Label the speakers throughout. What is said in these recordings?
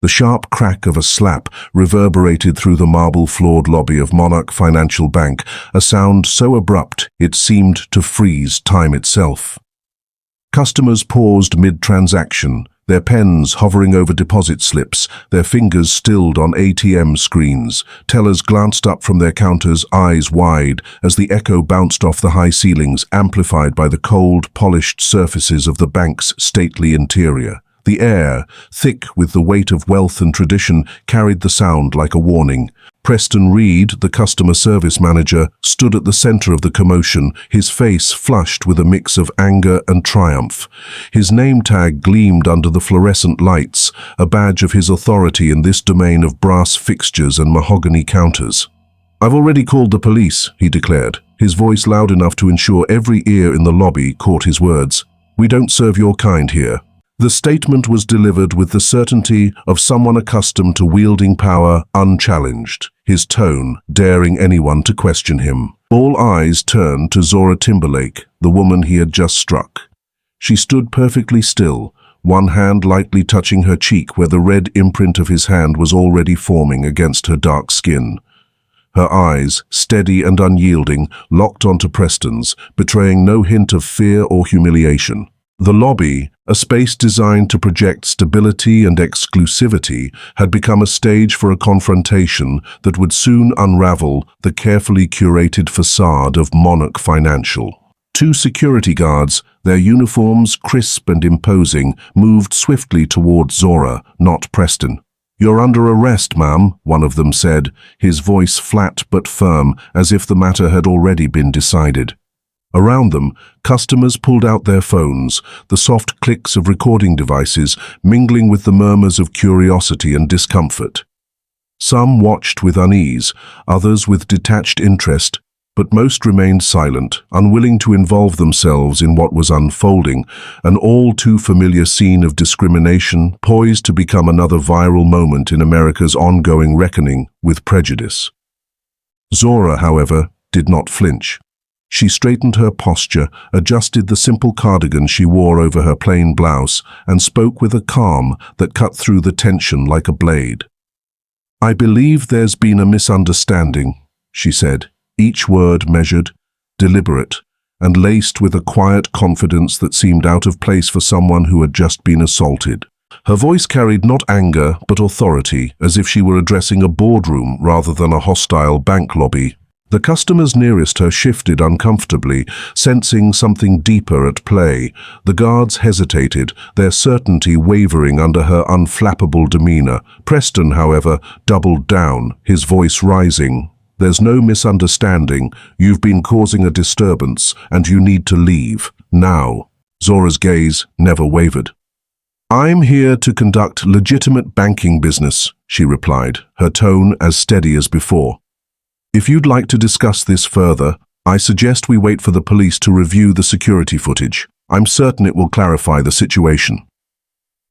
Speaker 1: The sharp crack of a slap reverberated through the marble-floored lobby of Monarch Financial Bank, a sound so abrupt it seemed to freeze time itself. Customers paused mid-transaction, their pens hovering over deposit slips, their fingers stilled on ATM screens. Tellers glanced up from their counters, eyes wide, as the echo bounced off the high ceilings, amplified by the cold, polished surfaces of the bank's stately interior. The air, thick with the weight of wealth and tradition, carried the sound like a warning. Preston Reed, the customer service manager, stood at the center of the commotion, his face flushed with a mix of anger and triumph. His name tag gleamed under the fluorescent lights, a badge of his authority in this domain of brass fixtures and mahogany counters. "I've already called the police," he declared, his voice loud enough to ensure every ear in the lobby caught his words. "We don't serve your kind here." The statement was delivered with the certainty of someone accustomed to wielding power unchallenged, his tone daring anyone to question him. All eyes turned to Zora Timberlake, the woman he had just struck. She stood perfectly still, one hand lightly touching her cheek where the red imprint of his hand was already forming against her dark skin. Her eyes, steady and unyielding, locked onto Preston's, betraying no hint of fear or humiliation. The lobby, a space designed to project stability and exclusivity, had become a stage for a confrontation that would soon unravel the carefully curated facade of Monarch Financial. Two security guards, their uniforms crisp and imposing, moved swiftly toward Zora, not Preston. "You're under arrest, ma'am," one of them said, his voice flat but firm, as if the matter had already been decided. Around them, customers pulled out their phones, the soft clicks of recording devices mingling with the murmurs of curiosity and discomfort. Some watched with unease, others with detached interest, but most remained silent, unwilling to involve themselves in what was unfolding, an all-too-familiar scene of discrimination poised to become another viral moment in America's ongoing reckoning with prejudice. Zora, however, did not flinch. She straightened her posture, adjusted the simple cardigan she wore over her plain blouse, and spoke with a calm that cut through the tension like a blade. "I believe there's been a misunderstanding," she said, each word measured, deliberate, and laced with a quiet confidence that seemed out of place for someone who had just been assaulted. Her voice carried not anger but authority, as if she were addressing a boardroom rather than a hostile bank lobby. The customers nearest her shifted uncomfortably, sensing something deeper at play. The guards hesitated, their certainty wavering under her unflappable demeanor. Preston, however, doubled down, his voice rising. "There's no misunderstanding. You've been causing a disturbance, and you need to leave. Now." Zora's gaze never wavered. "I'm here to conduct legitimate banking business," she replied, her tone as steady as before. "If you'd like to discuss this further, I suggest we wait for the police to review the security footage. I'm certain it will clarify the situation."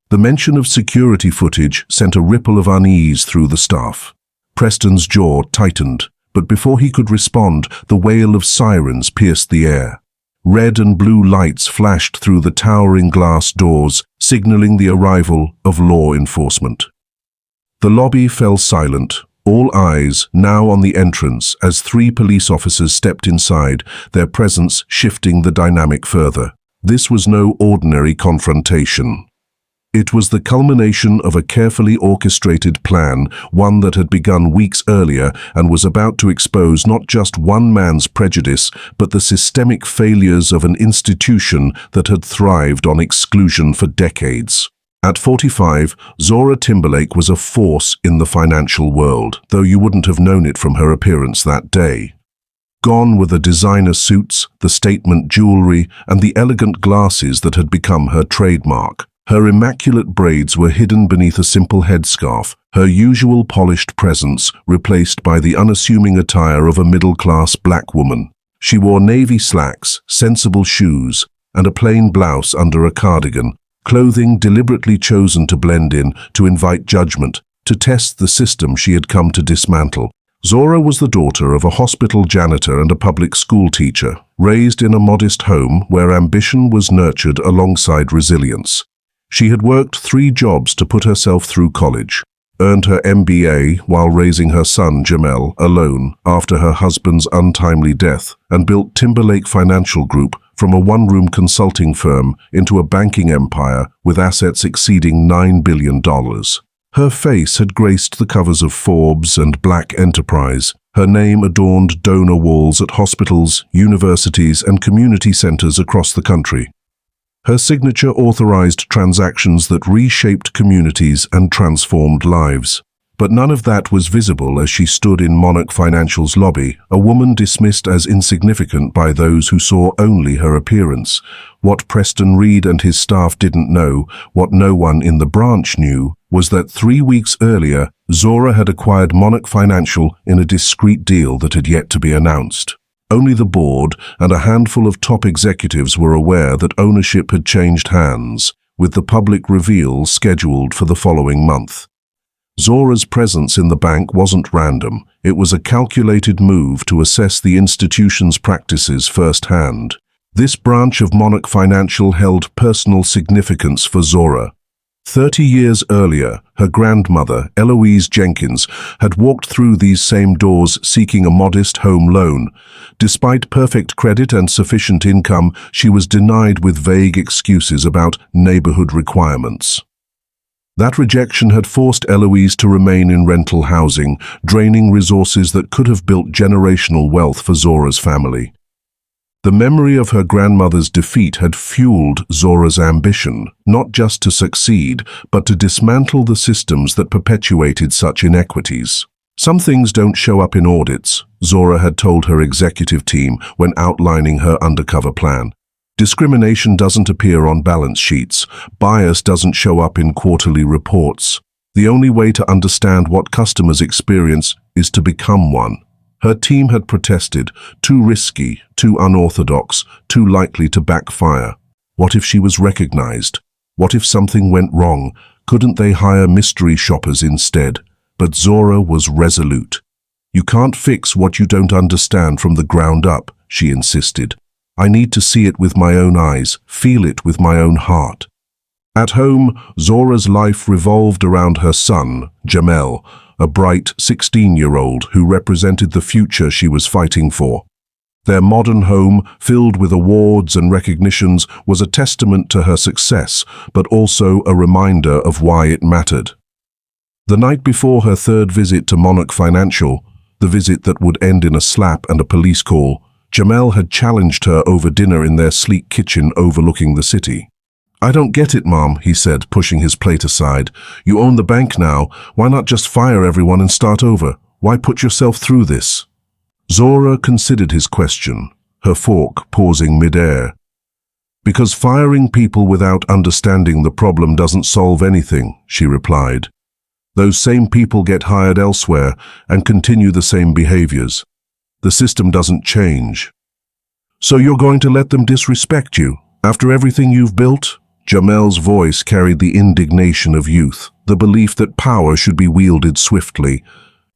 Speaker 1: The mention of security footage sent a ripple of unease through the staff. Preston's jaw tightened, but before he could respond, the wail of sirens pierced the air. Red and blue lights flashed through the towering glass doors, signaling the arrival of law enforcement. The lobby fell silent, all eyes now on the entrance as 3 police officers stepped inside, their presence shifting the dynamic further. This was no ordinary confrontation. It was the culmination of a carefully orchestrated plan, one that had begun weeks earlier and was about to expose not just one man's prejudice, but the systemic failures of an institution that had thrived on exclusion for decades. At 45, Zora Timberlake was a force in the financial world, though you wouldn't have known it from her appearance that day. Gone were the designer suits, the statement jewelry, and the elegant glasses that had become her trademark. Her immaculate braids were hidden beneath a simple headscarf, her usual polished presence replaced by the unassuming attire of a middle-class black woman. She wore navy slacks, sensible shoes, and a plain blouse under a cardigan, clothing deliberately chosen to blend in, to invite judgment, to test the system she had come to dismantle. Zora was the daughter of a hospital janitor and a public school teacher, raised in a modest home where ambition was nurtured alongside resilience. She had worked 3 jobs to put herself through college, earned her MBA while raising her son Jamel alone after her husband's untimely death, and built Timberlake Financial Group from a one-room consulting firm into a banking empire with assets exceeding $9 billion. Her face had graced the covers of Forbes and Black Enterprise. Her name adorned donor walls at hospitals, universities, and community centers across the country. Her signature authorized transactions that reshaped communities and transformed lives. But none of that was visible as she stood in Monarch Financial's lobby, a woman dismissed as insignificant by those who saw only her appearance. What Preston Reed and his staff didn't know, what no one in the branch knew, was that 3 weeks earlier, Zora had acquired Monarch Financial in a discreet deal that had yet to be announced. Only the board and a handful of top executives were aware that ownership had changed hands, with the public reveal scheduled for the following month. Zora's presence in the bank wasn't random. It was a calculated move to assess the institution's practices firsthand. This branch of Monarch Financial held personal significance for Zora. 30 years earlier, her grandmother, Eloise Jenkins, had walked through these same doors seeking a modest home loan. Despite perfect credit and sufficient income, she was denied with vague excuses about neighborhood requirements. That rejection had forced Eloise to remain in rental housing, draining resources that could have built generational wealth for Zora's family. The memory of her grandmother's defeat had fueled Zora's ambition, not just to succeed, but to dismantle the systems that perpetuated such inequities. Some things don't show up in audits, Zora had told her executive team when outlining her undercover plan. Discrimination doesn't appear on balance sheets. Bias doesn't show up in quarterly reports. The only way to understand what customers experience is to become one. Her team had protested, too risky, too unorthodox, too likely to backfire. What if she was recognized? What if something went wrong? Couldn't they hire mystery shoppers instead? But Zora was resolute. You can't fix what you don't understand from the ground up, she insisted. I need to see it with my own eyes, feel it with my own heart. At home, Zora's life revolved around her son, Jamel, a bright 16-year-old who represented the future she was fighting for. Their modern home, filled with awards and recognitions, was a testament to her success, but also a reminder of why it mattered. The night before her 3rd visit to Monarch Financial, the visit that would end in a slap and a police call, Jamel had challenged her over dinner in their sleek kitchen overlooking the city. I don't get it, Mom, he said, pushing his plate aside. You own the bank now. Why not just fire everyone and start over? Why put yourself through this? Zora considered his question, her fork pausing mid-air. Because firing people without understanding the problem doesn't solve anything, she replied. Those same people get hired elsewhere and continue the same behaviors. The system doesn't change. So you're going to let them disrespect you? After everything you've built? Jamel's voice carried the indignation of youth, the belief that power should be wielded swiftly.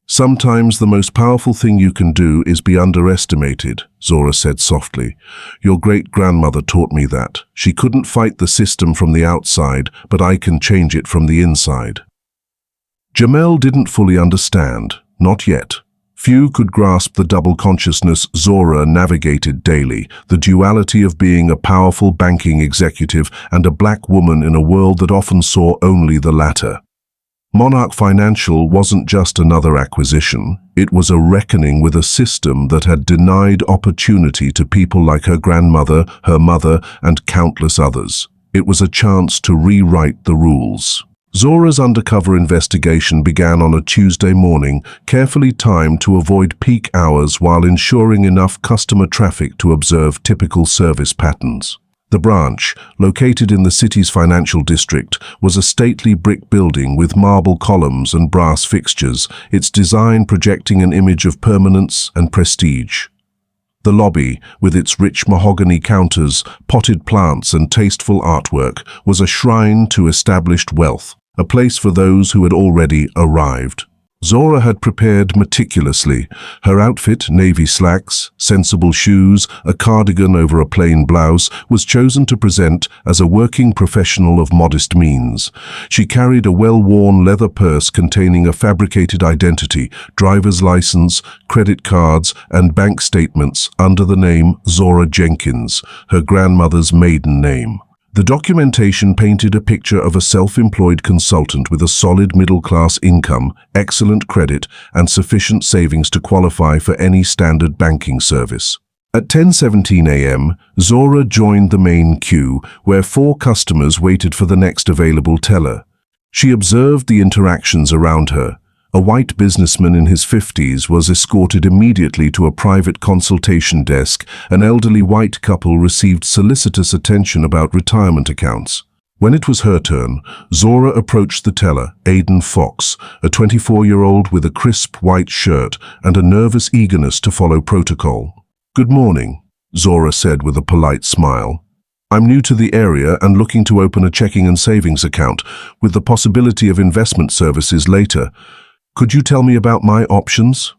Speaker 1: Sometimes the most powerful thing you can do is be underestimated, Zora said softly. Your great-grandmother taught me that. She couldn't fight the system from the outside, but I can change it from the inside. Jamel didn't fully understand, not yet. Few could grasp the double consciousness Zora navigated daily, the duality of being a powerful banking executive and a black woman in a world that often saw only the latter. Monarch Financial wasn't just another acquisition. It was a reckoning with a system that had denied opportunity to people like her grandmother, her mother, and countless others. It was a chance to rewrite the rules. Zora's undercover investigation began on a Tuesday morning, carefully timed to avoid peak hours while ensuring enough customer traffic to observe typical service patterns. The branch, located in the city's financial district, was a stately brick building with marble columns and brass fixtures, its design projecting an image of permanence and prestige. The lobby, with its rich mahogany counters, potted plants and tasteful artwork, was a shrine to established wealth, a place for those who had already arrived. Zora had prepared meticulously. Her outfit, navy slacks, sensible shoes, a cardigan over a plain blouse, was chosen to present as a working professional of modest means. She carried a well-worn leather purse containing a fabricated identity, driver's license, credit cards, and bank statements under the name Zora Jenkins, her grandmother's maiden name. The documentation painted a picture of a self-employed consultant with a solid middle-class income, excellent credit, and sufficient savings to qualify for any standard banking service. At 10:17 a.m., Zora joined the main queue, where 4 customers waited for the next available teller. She observed the interactions around her. A white businessman in his 50s was escorted immediately to a private consultation desk. An elderly white couple received solicitous attention about retirement accounts. When it was her turn, Zora approached the teller, Aidan Fox, a 24-year-old with a crisp white shirt and a nervous eagerness to follow protocol. "Good morning," Zora said with a polite smile. "I'm new to the area and looking to open a checking and savings account, with the possibility of investment services later. Could you tell me about my options?"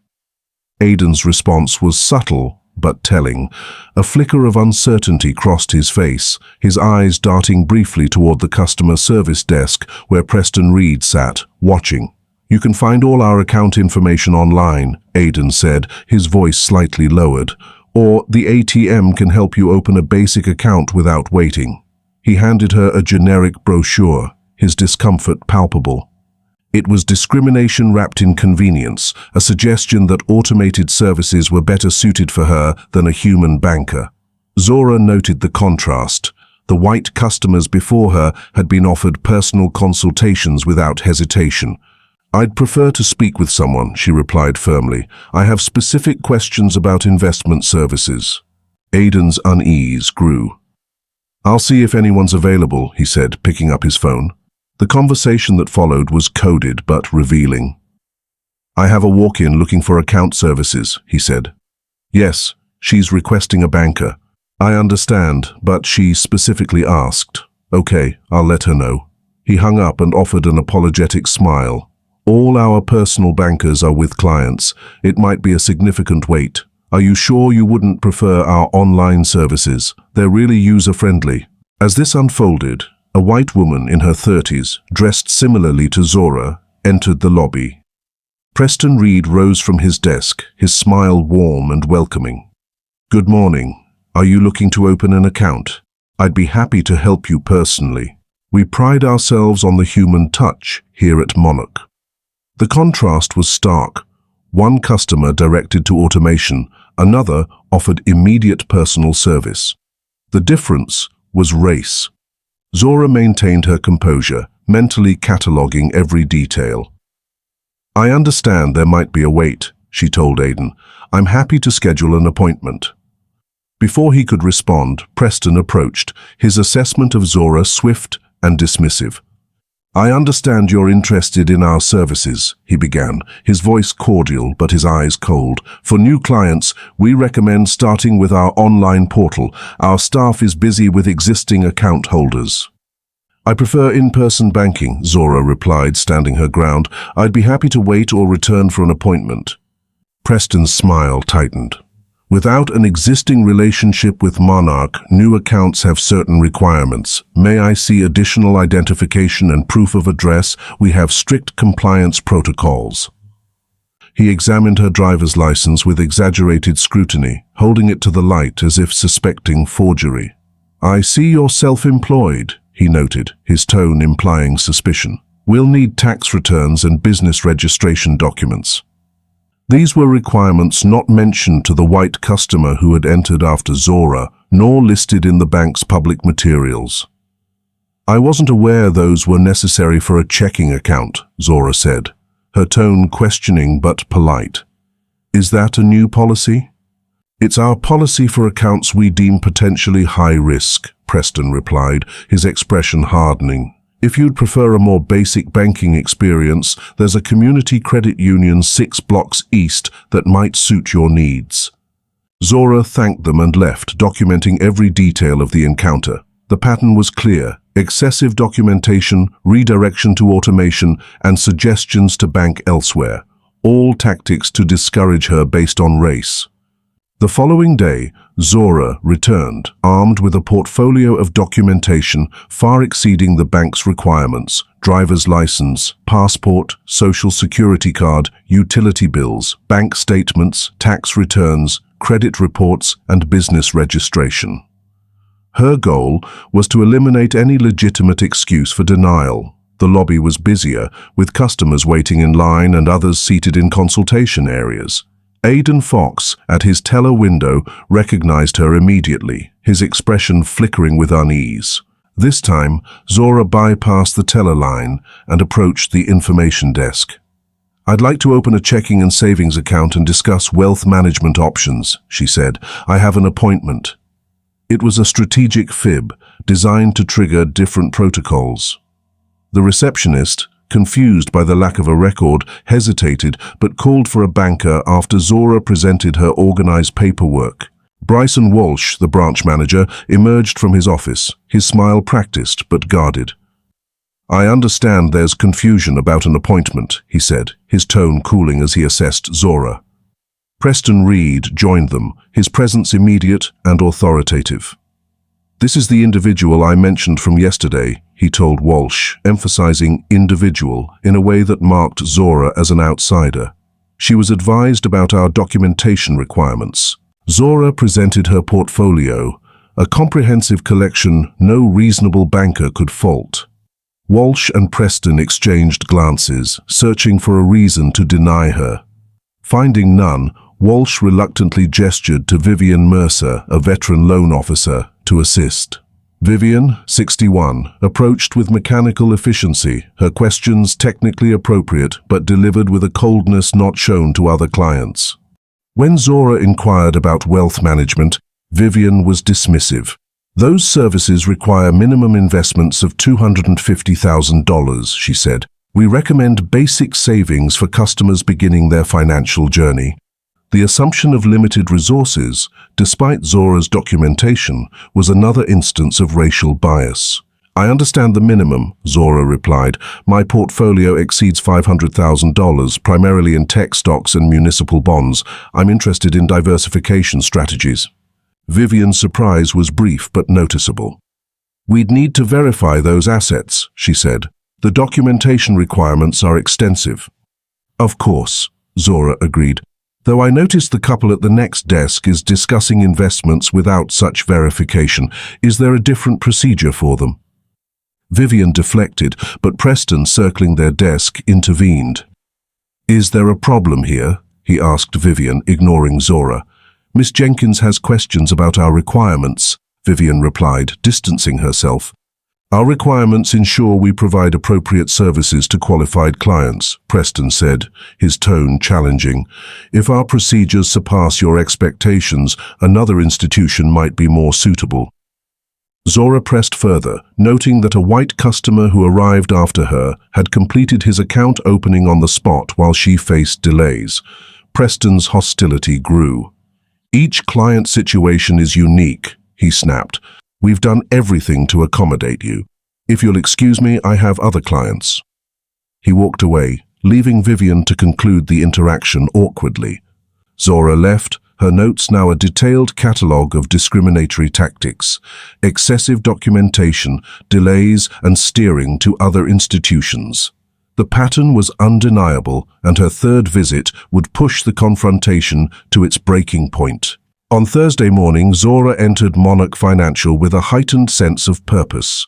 Speaker 1: Aidan's response was subtle but telling. A flicker of uncertainty crossed his face, his eyes darting briefly toward the customer service desk where Preston Reed sat, watching. "You can find all our account information online," Aidan said, his voice slightly lowered. "Or the ATM can help you open a basic account without waiting." He handed her a generic brochure, his discomfort palpable. It was discrimination wrapped in convenience, a suggestion that automated services were better suited for her than a human banker. Zora noted the contrast. The white customers before her had been offered personal consultations without hesitation. "I'd prefer to speak with someone," she replied firmly. "I have specific questions about investment services." Aidan's unease grew. "I'll see if anyone's available," he said, picking up his phone. The conversation that followed was coded but revealing. "I have a walk-in looking for account services," he said. "Yes, she's requesting a banker." "I understand, but she specifically asked." "Okay, I'll let her know." He hung up and offered an apologetic smile. "All our personal bankers are with clients. It might be a significant wait. Are you sure you wouldn't prefer our online services? They're really user-friendly." As this unfolded, a white woman in her 30s, dressed similarly to Zora, entered the lobby. Preston Reed rose from his desk, his smile warm and welcoming. "Good morning. Are you looking to open an account? I'd be happy to help you personally. We pride ourselves on the human touch here at Monarch." The contrast was stark. One customer directed to automation, another offered immediate personal service. The difference was race. Zora maintained her composure, mentally cataloguing every detail. "I understand there might be a wait," she told Aidan. "I'm happy to schedule an appointment." Before he could respond, Preston approached, his assessment of Zora swift and dismissive. "I understand you're interested in our services," he began, his voice cordial but his eyes cold. "For new clients, we recommend starting with our online portal. Our staff is busy with existing account holders." "I prefer in-person banking," Zora replied, standing her ground. "I'd be happy to wait or return for an appointment." Preston's smile tightened. "Without an existing relationship with Monarch, new accounts have certain requirements. May I see additional identification and proof of address? We have strict compliance protocols." He examined her driver's license with exaggerated scrutiny, holding it to the light as if suspecting forgery. "I see you're self-employed," he noted, his tone implying suspicion. "We'll need tax returns and business registration documents." These were requirements not mentioned to the white customer who had entered after Zora, nor listed in the bank's public materials. "I wasn't aware those were necessary for a checking account," Zora said, her tone questioning but polite. "Is that a new policy?" "It's our policy for accounts we deem potentially high risk," Preston replied, his expression hardening. "If you'd prefer a more basic banking experience, there's a community credit union 6 blocks east that might suit your needs." Zora thanked them and left, documenting every detail of the encounter. The pattern was clear: excessive documentation, redirection to automation, and suggestions to bank elsewhere. all tactics to discourage her based on race. The following day, Zora returned, armed with a portfolio of documentation far exceeding the bank's requirements: driver's license, passport, social security card, utility bills, bank statements, tax returns, credit reports, and business registration. Her goal was to eliminate any legitimate excuse for denial. The lobby was busier, with customers waiting in line and others seated in consultation areas. Aidan Fox, at his teller window, recognized her immediately, his expression flickering with unease. This time, Zora bypassed the teller line and approached the information desk. "I'd like to open a checking and savings account and discuss wealth management options," she said. "I have an appointment." It was a strategic fib, designed to trigger different protocols. The receptionist, confused by the lack of a record, hesitated but called for a banker after Zora presented her organized paperwork. Bryson Walsh, the branch manager, emerged from his office, his smile practiced but guarded. "I understand there's confusion about an appointment," he said, his tone cooling as he assessed Zora. Preston Reed joined them, his presence immediate and authoritative. "This is the individual I mentioned from yesterday," he told Walsh, emphasizing individual in a way that marked Zora as an outsider. "She was advised about our documentation requirements." Zora presented her portfolio, a comprehensive collection no reasonable banker could fault. Walsh and Preston exchanged glances, searching for a reason to deny her. Finding none, Walsh reluctantly gestured to Vivian Mercer, a veteran loan officer, to assist. Vivian, 61, approached with mechanical efficiency, her questions technically appropriate but delivered with a coldness not shown to other clients. When Zora inquired about wealth management, Vivian was dismissive. "Those services require minimum investments of $250,000, she said. "We recommend basic savings for customers beginning their financial journey." The assumption of limited resources, despite Zora's documentation, was another instance of racial bias. "I understand the minimum," Zora replied. "My portfolio exceeds $500,000, primarily in tech stocks and municipal bonds. I'm interested in diversification strategies." Vivian's surprise was brief but noticeable. "We'd need to verify those assets," she said. "The documentation requirements are extensive." "Of course," Zora agreed. "Though I noticed the couple at the next desk is discussing investments without such verification. Is there a different procedure for them?" Vivian deflected, but Preston, circling their desk, intervened. "Is there a problem here?" he asked Vivian, ignoring Zora. "Miss Jenkins has questions about our requirements," Vivian replied, distancing herself. "Our requirements ensure we provide appropriate services to qualified clients," Preston said, his tone challenging. "If our procedures surpass your expectations, another institution might be more suitable." Zora pressed further, noting that a white customer who arrived after her had completed his account opening on the spot while she faced delays. Preston's hostility grew. "Each client situation is unique," he snapped. "We've done everything to accommodate you. If you'll excuse me, I have other clients." He walked away, leaving Vivian to conclude the interaction awkwardly. Zora left, her notes now a detailed catalogue of discriminatory tactics, excessive documentation, delays, and steering to other institutions. The pattern was undeniable, and her third visit would push the confrontation to its breaking point. On Thursday morning, Zora entered Monarch Financial with a heightened sense of purpose.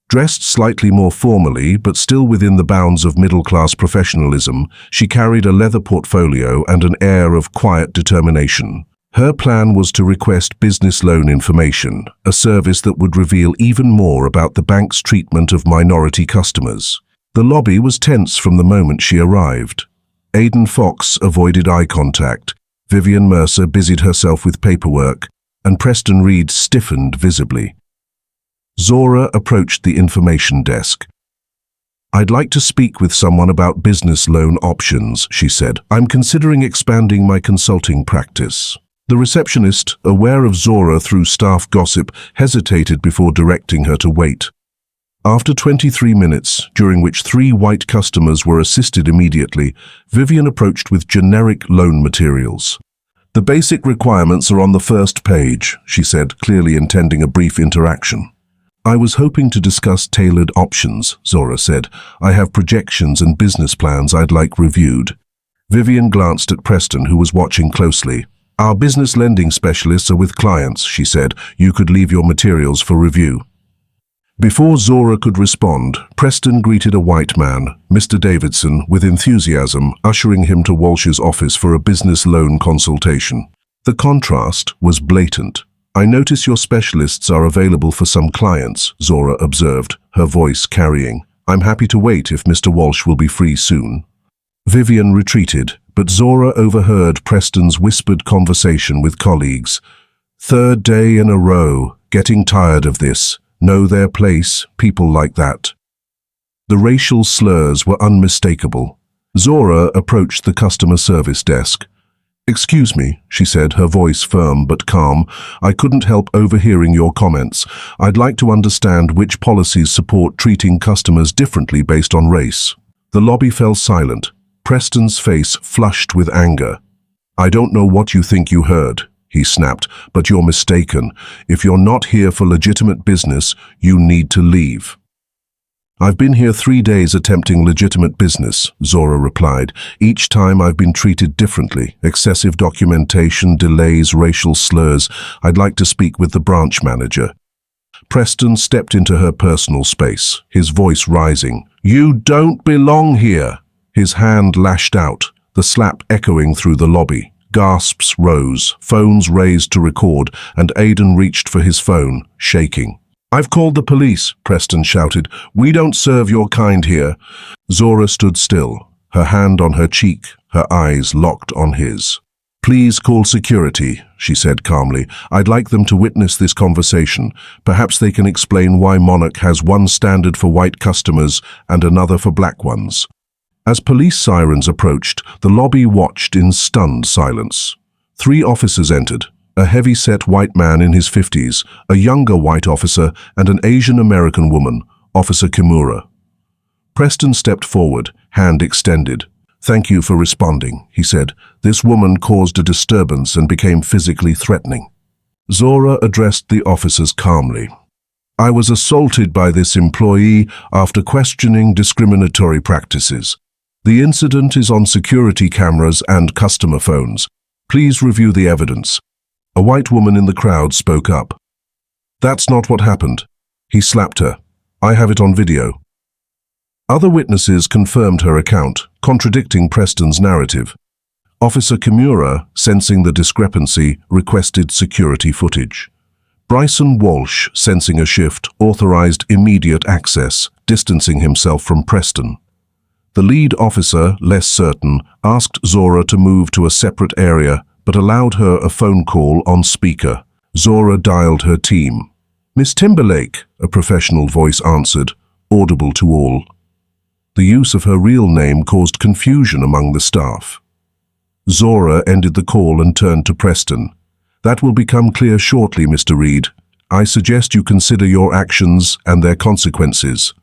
Speaker 1: Dressed slightly more formally, but still within the bounds of middle-class professionalism, she carried a leather portfolio and an air of quiet determination. Her plan was to request business loan information, a service that would reveal even more about the bank's treatment of minority customers. The lobby was tense from the moment she arrived. Aidan Fox avoided eye contact, Vivian Mercer busied herself with paperwork, and Preston Reed stiffened visibly. Zora approached the information desk. "I'd like to speak with someone about business loan options," she said. "I'm considering expanding my consulting practice." The receptionist, aware of Zora through staff gossip, hesitated before directing her to wait. After 23 minutes, during which 3 white customers were assisted immediately, Vivian approached with generic loan materials. "The basic requirements are on the first page," she said, clearly intending a brief interaction. "I was hoping to discuss tailored options," Zora said. "I have projections and business plans I'd like reviewed." Vivian glanced at Preston, who was watching closely. "Our business lending specialists are with clients," she said. "You could leave your materials for review." Before Zora could respond, Preston greeted a white man, Mr. Davidson, with enthusiasm, ushering him to Walsh's office for a business loan consultation. The contrast was blatant. "I notice your specialists are available for some clients," Zora observed, her voice carrying. "I'm happy to wait if Mr. Walsh will be free soon." Vivian retreated, but Zora overheard Preston's whispered conversation with colleagues. "Third day in a row, getting tired of this. Know their place, people like that." The racial slurs were unmistakable. Zora approached the customer service desk. "Excuse me," she said, her voice firm but calm. "I couldn't help overhearing your comments. I'd like to understand which policies support treating customers differently based on race." The lobby fell silent. Preston's face flushed with anger. "I don't know what you think you heard," he snapped, "but you're mistaken. If you're not here for legitimate business, you need to leave." "I've been here 3 days attempting legitimate business," Zora replied. "Each time I've been treated differently. Excessive documentation, delays, racial slurs. I'd like to speak with the branch manager." Preston stepped into her personal space, his voice rising. "You don't belong here!" His hand lashed out, the slap echoing through the lobby. Gasps rose, phones raised to record, and Aidan reached for his phone, shaking. "I've called the police," Preston shouted. "We don't serve your kind here." Zora stood still, her hand on her cheek, her eyes locked on his. "Please call security," she said calmly. "I'd like them to witness this conversation. Perhaps they can explain why Monarch has one standard for white customers and another for black ones." As police sirens approached, the lobby watched in stunned silence. 3 officers entered, a heavy-set white man in his 50s, a younger white officer, and an Asian-American woman, Officer Kimura. Preston stepped forward, hand extended. "Thank you for responding," he said. "This woman caused a disturbance and became physically threatening." Zora addressed the officers calmly. "I was assaulted by this employee after questioning discriminatory practices. The incident is on security cameras and customer phones. Please review the evidence." A white woman in the crowd spoke up. "That's not what happened. He slapped her. I have it on video." Other witnesses confirmed her account, contradicting Preston's narrative. Officer Kimura, sensing the discrepancy, requested security footage. Bryson Walsh, sensing a shift, authorized immediate access, distancing himself from Preston. The lead officer, less certain, asked Zora to move to a separate area, but allowed her a phone call on speaker. Zora dialed her team. "Miss Timberlake," a professional voice answered, audible to all. The use of her real name caused confusion among the staff. Zora ended the call and turned to Preston. "That will become clear shortly, Mr. Reed. I suggest you consider your actions and their consequences."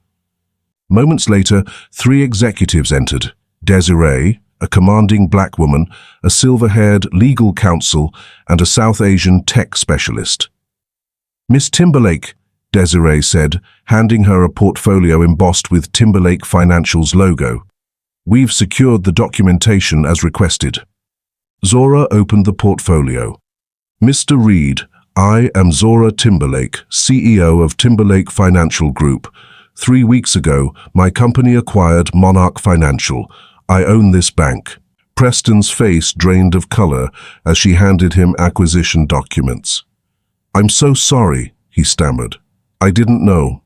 Speaker 1: Moments later, 3 executives entered. Desiree, a commanding black woman, a silver-haired legal counsel, and a South Asian tech specialist. "Miss Timberlake," Desiree said, handing her a portfolio embossed with Timberlake Financial's logo. "We've secured the documentation as requested." Zora opened the portfolio. "Mr. Reed, I am Zora Timberlake, CEO of Timberlake Financial Group. 3 weeks ago, my company acquired Monarch Financial. I own this bank." Preston's face drained of color as she handed him acquisition documents. "I'm so sorry," he stammered. "I didn't know."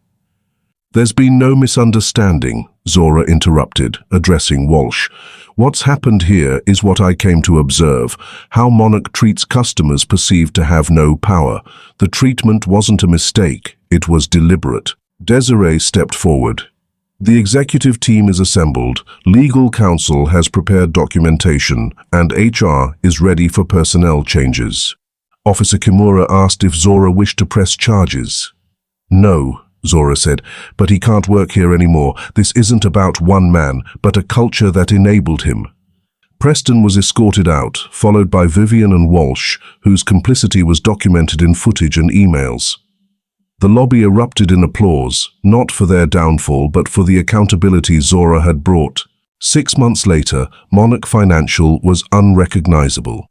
Speaker 1: "There's been no misunderstanding," Zora interrupted, addressing Walsh. "What's happened here is what I came to observe, how Monarch treats customers perceived to have no power. The treatment wasn't a mistake, it was deliberate." Desiree stepped forward. "The executive team is assembled, legal counsel has prepared documentation, and HR is ready for personnel changes." Officer Kimura asked if Zora wished to press charges. "No," Zora said, "but he can't work here anymore. This isn't about one man, but a culture that enabled him." Preston was escorted out, followed by Vivian and Walsh, whose complicity was documented in footage and emails. The lobby erupted in applause, not for their downfall, but for the accountability Zora had brought. 6 months later, Monarch Financial was unrecognizable.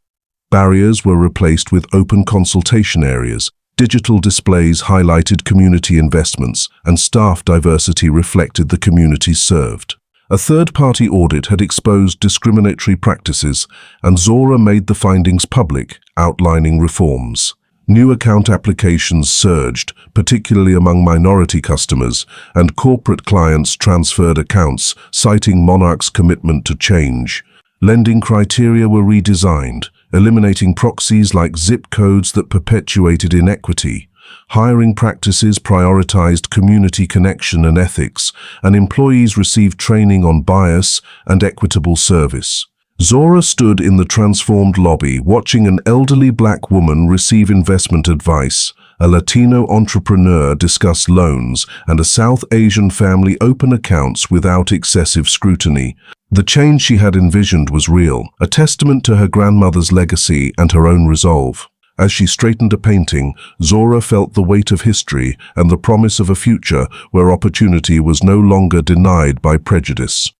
Speaker 1: Barriers were replaced with open consultation areas, digital displays highlighted community investments, and staff diversity reflected the communities served. A third-party audit had exposed discriminatory practices, and Zora made the findings public, outlining reforms. New account applications surged, particularly among minority customers, and corporate clients transferred accounts, citing Monarch's commitment to change. Lending criteria were redesigned, eliminating proxies like zip codes that perpetuated inequity. Hiring practices prioritized community connection and ethics, and employees received training on bias and equitable service. Zora stood in the transformed lobby, watching an elderly black woman receive investment advice, a Latino entrepreneur discuss loans, and a South Asian family open accounts without excessive scrutiny. The change she had envisioned was real, a testament to her grandmother's legacy and her own resolve. As she straightened a painting, Zora felt the weight of history and the promise of a future where opportunity was no longer denied by prejudice.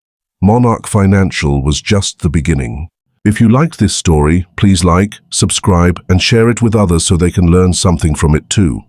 Speaker 1: Monarch Financial was just the beginning. If you liked this story, please like, subscribe, and share it with others so they can learn something from it too.